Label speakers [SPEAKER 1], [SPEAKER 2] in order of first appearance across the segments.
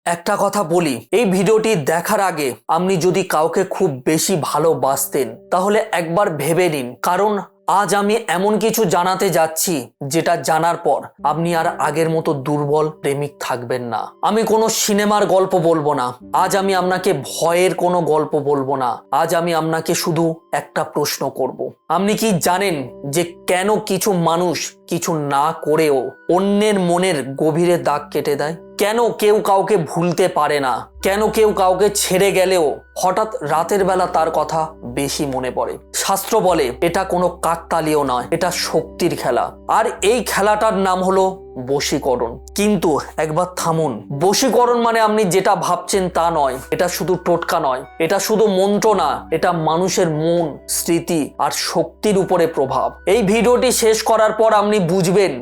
[SPEAKER 1] একটা কথা বলি, এই ভিডিওটি দেখার আগে আপনি যদি কাউকে খুব বেশি ভালোবাসতেন তাহলে একবার ভেবে নিন, কারণ আজ আমি এমন কিছু জানাতে যাচ্ছি যেটা জানার পর আপনি আর আগের মতো দুর্বল প্রেমিক থাকবেন না। আমি কোনো সিনেমার গল্প বলবো না, আজ আমি আপনাকে ভয়ের কোনো গল্প বলবো না, আজ আমি আপনাকে শুধু একটা প্রশ্ন করব। আপনি কি জানেন যে কেন কিছু মানুষ কিছু না করেও অন্যের মনের গভীরে দাগ কেটে দেয়? কেন কেউ কাউকে ভুলতে পারে না? কেন কেউ কাউকে ছেড়ে গেলেও হঠাৎ রাতের বেলা তার কথা বেশি মনে পড়ে? শাস্ত্র বলে এটা কোনো কাকতালীয় নয়, এটা শক্তির খেলা। আর এই খেলাটার নাম হলো বশীকরণ। কিন্তু একবার থামুন, বশীকরণ মানে আপনি যেটা ভাবছেন তা নয়। এটা শুধু টোটকা নয়, এটা শুধু মন্ত্র না, এটা মানুষের মন, স্মৃতি আর শক্তির উপরে প্রভাব। এই ভিডিওটি শেষ করার পর আপনি বুঝবেন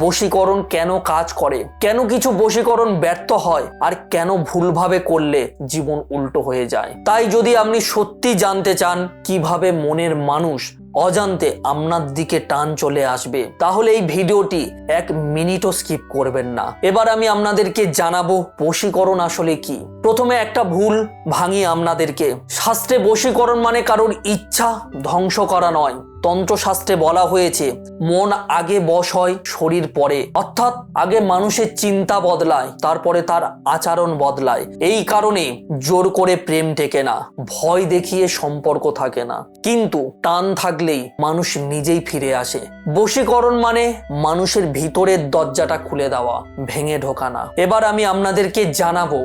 [SPEAKER 1] বশীকরণ কেন কাজ করে, কেন কিছু বশীকরণ ব্যর্থ হয়, আর কেন ভুলভাবে করলে জীবন উল্টো হয়ে যায়। তাই যদি আপনি সত্যি জানতে চান কিভাবে মনের মানুষ অজান্তে আপনার দিকে টান চলে আসবে, তাহলে এই ভিডিওটি এক মিনিটও স্কিপ করবেন না। এবার আমি আপনাদেরকে জানাবো বশীকরণ আসলে কি। প্রথমে একটা ভুল ভাঙি আপনাদেরকে। শাস্ত্রে বশীকরণ মানে কারোর ইচ্ছা ধ্বংস করা নয়। তন্ত্রশাস্ত্রে বলা হয়েছে মন আগে বশ হয়, শরীর পরে। অর্থাৎ আগে মানুষের চিন্তা বদলায়, তারপরে তার আচরণ বদলায়। এই কারণে জোর করে প্রেম টেকে না, ভয় দেখিয়ে সম্পর্ক থাকে না, কিন্তু টান থাকলেই মানুষ নিজেই ফিরে আসে। বশীকরণ মানে মানুষের ভিতরের দরজাটা খুলে দেওয়া, ভেঙে ঢোকা না। এবার আমি আপনাদেরকে জানাবো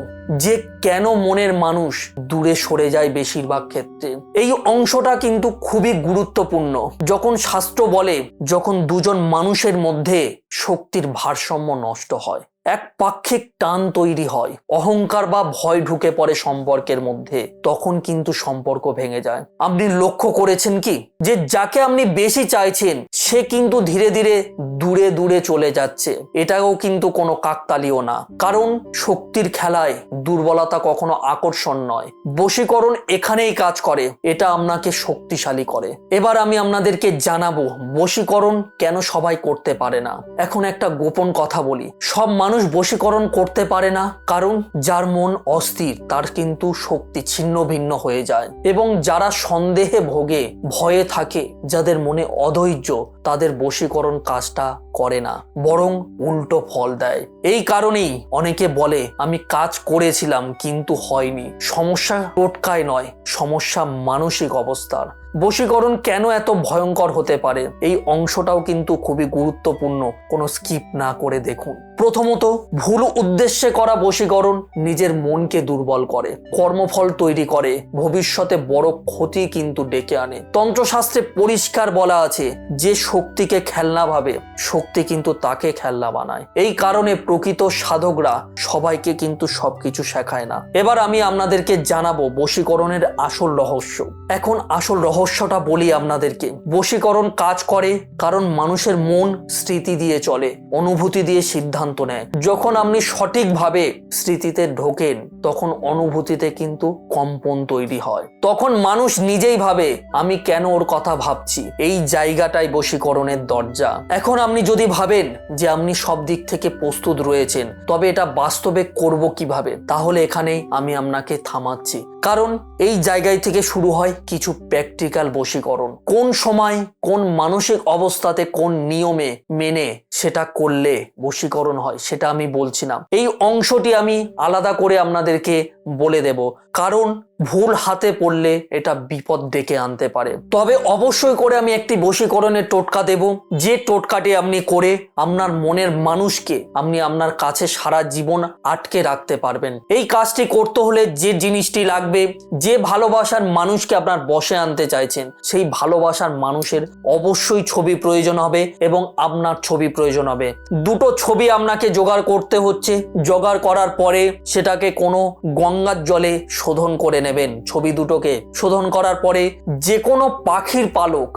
[SPEAKER 1] যে কেন মনের মানুষ দূরে সরে যায় বেশিরভাগ ক্ষেত্রে। এই অংশটা কিন্তু খুবই গুরুত্বপূর্ণ। যখন শাস্ত্র বলে যখন দুজন মানুষের মধ্যে শক্তির ভারসাম্য নষ্ট হয়, এক পাক্ষিক টান তৈরি হয়, অহংকার বা ভয় ঢুকে পড়ে সম্পর্কের মধ্যে, তখন কিন্তু সম্পর্ক ভেঙে যায়। আপনি লক্ষ্য করেছেন কি যে যাকে আপনি বেশি চাইছেন সে কিন্তু ধীরে ধীরে দূরে দূরে চলে যাচ্ছে? এটাও কিন্তু কোনো কাকতালীয় না, কারণ শক্তির খেলায় দুর্বলতা কখনো আকর্ষণ নয়। বশীকরণ এখানেই কাজ করে, এটা আপনাকে শক্তিশালী করে। এবার আমি আপনাদেরকে জানাবো বশীকরণ কেন সবাই করতে পারে না। এখন একটা গোপন কথা বলি, সব মানুষ বশীকরণ করতে পারে না, কারণ যার মন অস্থির তার কিন্তু শক্তি ছিন্ন ভিন্ন হয়ে যায়। এবং যারা সন্দেহে ভোগে, ভয়ে থাকে, যাদের মনে অধৈর্য, তাদের বশীকরণ কাজটা করে না, বরং উল্টো ফল দেয়। এই কারণেই অনেকে বলে আমি কাজ করেছিলাম কিন্তু হয়নি। সমস্যা টোটকায় নয়, সমস্যা মানসিক অবস্থার। বশীকরণ কেন এত ভয়ঙ্কর হতে পারে এই অংশটাও কিন্তু খুবই গুরুত্বপূর্ণ, কোনো স্কিপ না করে দেখুন। প্রথমত, ভুল উদ্দেশ্যে করা বশীকরণ নিজের মনকে দুর্বল করে, কর্মফল তৈরি করে, ভবিষ্যতে বড় ক্ষতি কিন্তু ডেকে আনে। তন্ত্রশাস্ত্রে পরিষ্কার বলা আছে যে শক্তিকে খেলনা ভাবে, শক্তি কিন্তু তাকে খেলনা বানায়। এই কারণে প্রকৃত সাধকরা সবাইকে কিন্তু সবকিছু শেখায় না। এবার আমি আপনাদেরকে জানাবো বশীকরণের আসল রহস্য। এখন আসল রহস্যটা বলি আপনাদেরকে। বশীকরণ কাজ করে কারণ মানুষের মন স্মৃতি দিয়ে চলে, অনুভূতি দিয়ে সিদ্ধান্ত নেয়। যখন আপনি সঠিকভাবে স্মৃতিতে ঢোকেন তখন অনুভূতিতে কিন্তু কম্পন তৈরি হয়। তখন মানুষ নিজেই ভাবে আমি কেন ওর কথা ভাবছি। এই জায়গাটাই বশীকরণের দরজা। এখন আপনি যদি ভাবেন যে আপনি সব দিক থেকে প্রস্তুত রয়েছেন, তবে এটা বাস্তবে করব কিভাবে, তাহলে এখানেই আমি আপনাকে থামাচ্ছি। কারণ এই জায়গায় থেকে শুরু হয় কিছু প্র্যাকটিক্যাল বশীকরণ। কোন সময়, কোন মানসিক অবস্থাতে, কোন নিয়মে মেনে সেটা করলে বশীকরণ হয় সেটা আমি বলছি না। এই অংশটি আমি আলাদা করে আপনাদেরকে বলে দেব, কারণ ভুল হাতে পড়লে এটা বিপদ ডেকে আনতে পারে। তবে অবশ্যই করে আমি একটি বশীকরণের টোটকা দেব, যে টোটকাটি আপনি করে আপনার মনের মানুষকে আপনি আপনার কাছে সারা জীবন আটকে রাখতে পারবেন। এই কাজটি করতে হলে যে জিনিসটি লাগবে, যে ভালোবাসার মানুষকে আপনার বশে আনতে চাইছেন সেই ভালোবাসার মানুষের অবশ্যই ছবি প্রয়োজন হবে এবং আপনার ছবি প্রয়োজন হবে। দুটো ছবি আপনাকে জোগাড় করতে হচ্ছে। জোগাড় করার পরে সেটাকে কোনো গঙ্গার জলে শোধন করে নেবেন। ছবি দুটোকে শোধন করার পরে যে কোনো পাখির পালক,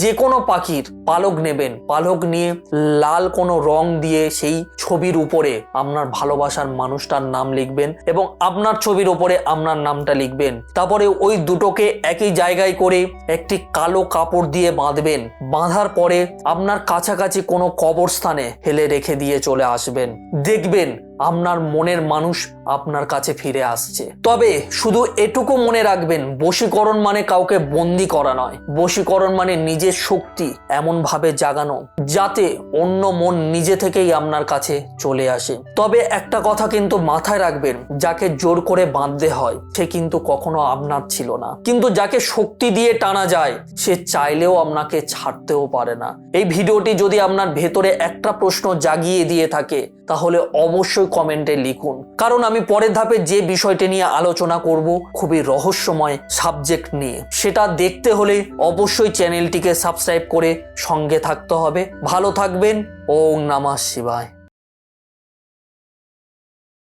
[SPEAKER 1] যে কোনো পাখির পালক নেবেন। পালক নিয়ে লাল কোনো রং দিয়ে সেই ছবির উপরে আপনার ভালোবাসার মানুষটার নাম লিখবেন এবং আপনার ছবির উপরে আপনার নামটা লিখবেন। তারপরে ওই দুটোকে একই জায়গায় করে একটি কালো কাপড় দিয়ে বাঁধবেন। বাঁধার পরে আপনার কাছাকাছি কোনো কবরস্থানে ফেলে রেখে দিয়ে চলে আসবেন। দেখবেন আপনার মনের মানুষ আপনার কাছে ফিরে আসছে। তবে শুধু এটুকু মনে রাখবেন, বশীকরণ মানে কাউকে বন্দি করা নয়। বশীকরণ মানে নিজের শক্তি এমন ভাবে জাগানো যাতে অন্য মন নিজে থেকেই আপনার কাছে চলে আসে। তবে একটা কথা কিন্তু মাথায় রাখবেন, যাকে জোর করে বাঁধতে হয় সে কিন্তু কখনো আপনার ছিল না, কিন্তু যাকে শক্তি দিয়ে টানা যায় সে চাইলেও আপনাকে ছাড়তেও পারে না। এই ভিডিওটি যদি আপনার ভেতরে একটা প্রশ্ন জাগিয়ে দিয়ে থাকে তাহলে অবশ্যই কমেন্টে লিখুন, কারণ আমি পরের ধাপে যে বিষয়টি নিয়ে আলোচনা করব খুবই রহস্যময় সাবজেক্ট নিয়ে। সেটা দেখতে হলে অবশ্যই চ্যানেলটিকে সাবস্ক্রাইব করে সঙ্গে থাকতে হবে। ভালো থাকবেন। ওম নমঃ শিবায়।